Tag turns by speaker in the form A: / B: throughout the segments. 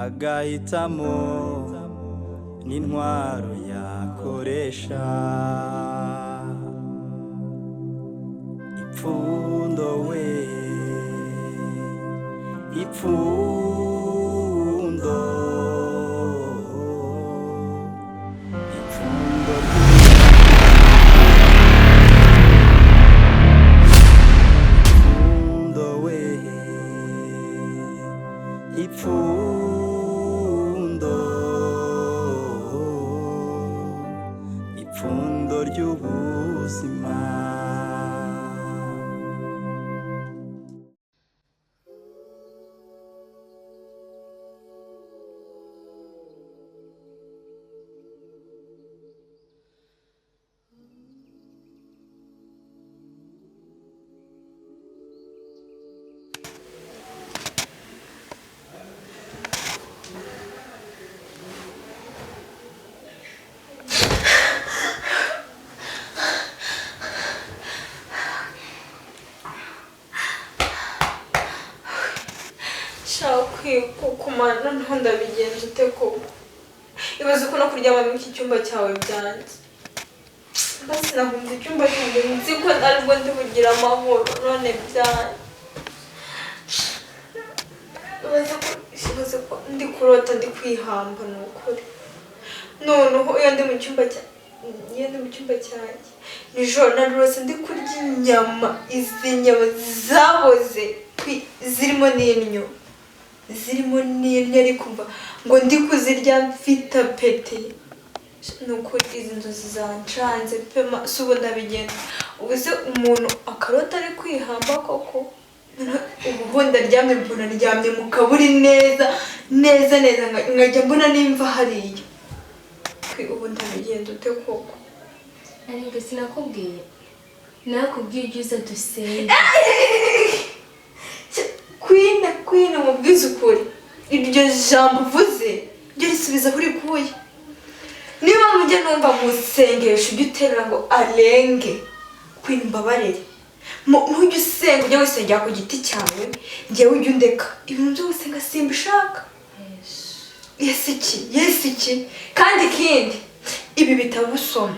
A: agahitamo n'intwaro yakoresha ipfundo we ipfundo ipfundo ipfundo we ipfundo ipfundo ry'ubuzima.
B: Kumana ntonda bigenze ute ko ibaze ko no kuryama mu iki cyumba cyawe byanze basi nahumva icyumba cyanjye nzi ko ntarwo ndi bugira amahoro none byanze ibaze ko ndi kurota ndi kwihamba n'ukuri noneho iyo ndi mu cyumba cyanjye nijoro narose ndi kurya inyama izi nyama zaboze zirimo n'imyo ariko mva ngo ndi kuzirya mfite apeti nuko izi nzozi zancanze pema subo ndabigenda ubuze umuntu akarota ari kwihamba koko ubu ndaryamye mbona ryamye mu kaburi neza nkajya mbona nimva hariya ubu ndabigenda ute koko
C: ariko sinakubwiye ugize dusenge
B: Queen mubwiza ukuri iryo jambo uvuze ryo risubiza kuri kuye niba mujye numva musengesho ujye uterera ngo arenge Queen mbabarire ntujye usenga ujye wisengera ku giti cyawe njyewe ujye undeka ibintu byose ngasimba ishaka yes iki kandi ikindi ibi bitabo usoma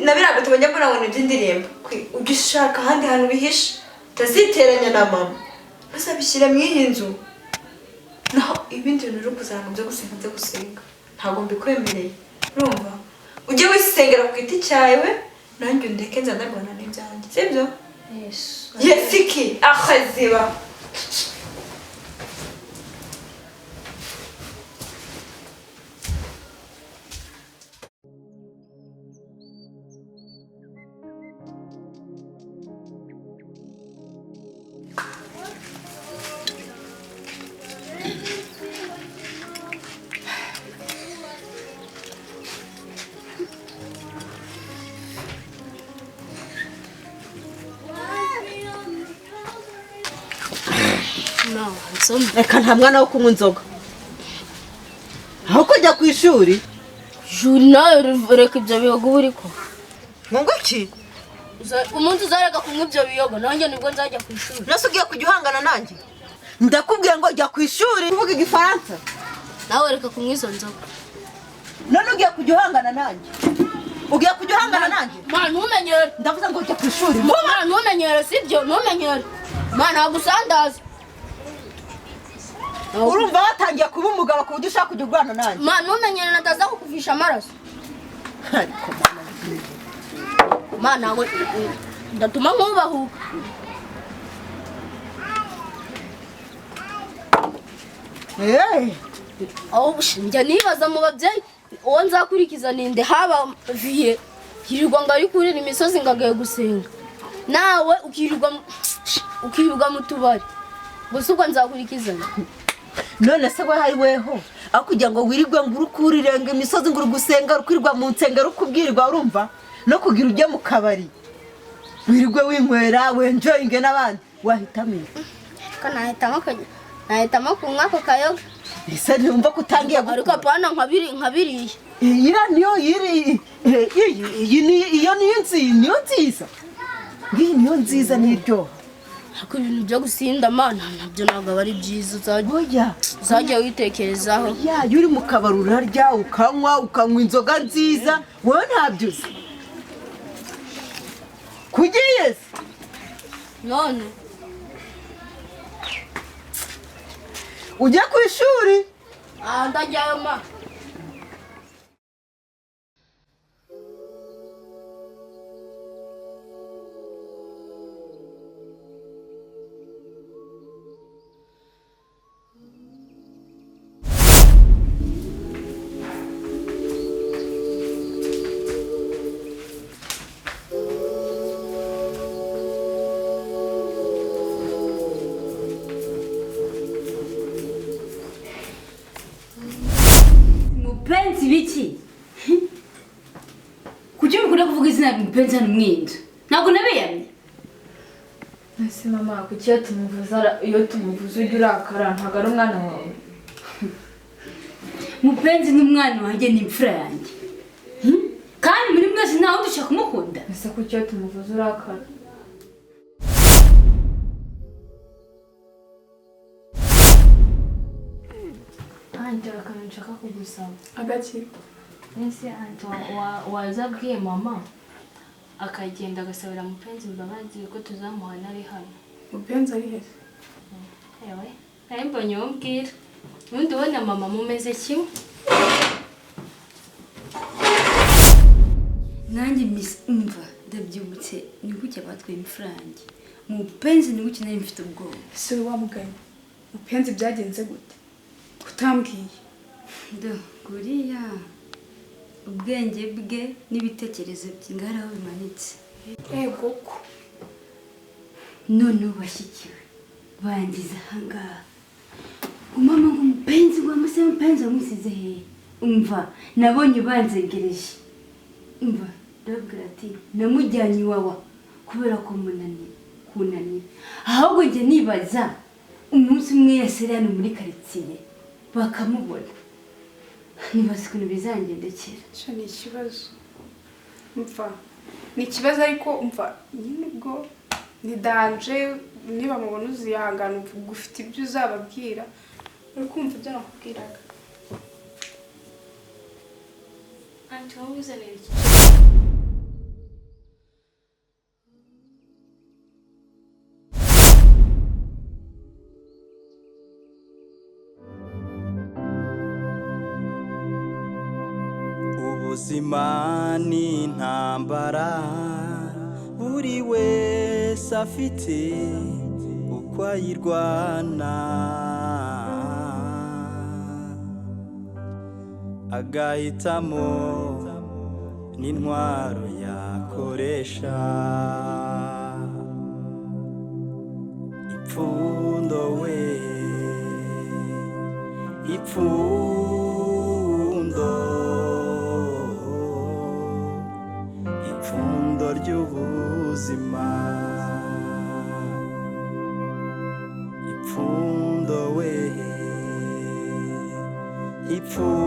B: nabirago tubajya mbona ngo nibyo ndirimba ujye ushaka ahandi hantu bihishe utaziteranya na mama basabishyira mu iyi nzu naho ibindi bintu rero kuzanga byo gusenga ntabwo mbikwemereye urumva ujye wisengera ku giti cyawe nanjye undeke nza ndabona n'ibyanjye sibyo yes iki akaziba
D: reka nta mwana wo kunywa inzoga aho kujya ku ishuri
C: nawe reka ibyo bihugu uri ko
D: ngo iki
C: umuntu uzarega kunywa ibyo biyoga nanjye nibwo nzajya ku ishuri.
D: Nase ugiye kujya uhangana nanjye? Ndakubwiye ngo jya ku ishuri uvuga igifaransa.
C: Nawe reka kunywa izo nzoga.
D: None ugiye kujya uhangana nanjye? Ugiye kujya uhangana nanjye?
C: Mana ntumenyere.
D: Ndavuze ngo jya ku ishuri.
C: Mana ntumenyere sibyo ntumenyere. Mana nagusandaza.
D: Urumva watangiye kuba umugabo ku buryo ushaka kujya urwana nanjye?
C: Mana ntumenyere nataza kukuvisha amaraso. Mana we ndatuma nkubahuka. Aho njya nibaza mu babyeyi uwo nzakurikiza ninde haba vie yirirwa ngo ari kurira imisozi ngagaye gusenga nawe ukirirwa mu tubari gusa ubwo nzakurikizana.
D: None se we hari weho aho kugira ngo wirirwe ngo urukurirenga imisozi ngo urugusenga rukwirwa mu nsengero ukubwirwa urumva no kugira ujye mu kabari wirirwe winywera wenjoyinge n'abandi wahitamo
C: nahitamo kunywa ako kayoga.
D: ese ntumva ko utangiye
C: ariko apana nkabiriye.
D: Ira niyo iri iyo niyo nziza ngiyi niyo nziza niryo.
C: Ariko ibintu byo gusinda mana nabyo ntabwo ari byiza uzajya witekerezaho.
D: Iyo uri mu kabari urarya ukanywa inzoga nziza wowe ntabyo uzi kugiye se
C: none
D: ujya ku ishuri?
C: Ndajyayo ma.
E: Biki? Kuki mukunda kuvuga izina mupenzi hano mwinda? Ntabwo nabeyamye.
B: Ese mama kuki iyo tumuvuza ujya urakara ntabwo ari umwana wawe?
E: Mupenzi n'umwana wanjye ni imfura yanjye. Kandi muri mwese ntawe dushaka kumukunda.
B: Ese kuki iyo tumuvuza urakara?
C: Anti akantu nshaka kugusaba.
B: Agaki?
C: Ese anti wazabwiye mama akagenda agasabira mupenzi imbabazi ko tuzamuhana ari hano.
B: Mupenzi ari he?
C: Ewe, nawe mbonye umbwira. Ubundi ubona mama mumeze kimwe.
E: Nanjye miss umva ndabyumutse ni kuki abatwaye imfura yanjye. Mupenzi ni kuki nari mfite ubwoba.
B: Ese wamuganye. Mupenzi byagenze gute? Kutambwiye.
E: Kuriya ubwenge bwe n'ibitekerezo by'ingaraho bimanitse.
B: Ego ko.
E: None ubashyikiwe bangiza ahangaha. Umama ngo mupenzi wamuse mupenzi wamusize he? Umva nabonye banzengereje. Umva ndabwira ati namujyanye iwawa kubera ko kunanira. Ahubwo njye nibaza umunsi umwe yasere hano muri karitsiye bakamubona. Nibaza ukuntu bizangendekera.
B: Cyo ni ikibazo. Umva ni ikibazo ariko umva nyine ubwo ni danje niba mubona uzihangana ufite ibyo uzababwira uri kumva ibyo nakubwiraga.
C: Anti wowe uzanira iki?
A: Ubuzima ni intambara buri wese afite uko ayirwana agahitamo n'intwaro yakoresha. Ipfundo we ipfundo ry'ubuzima. Ipfundo we ipfundo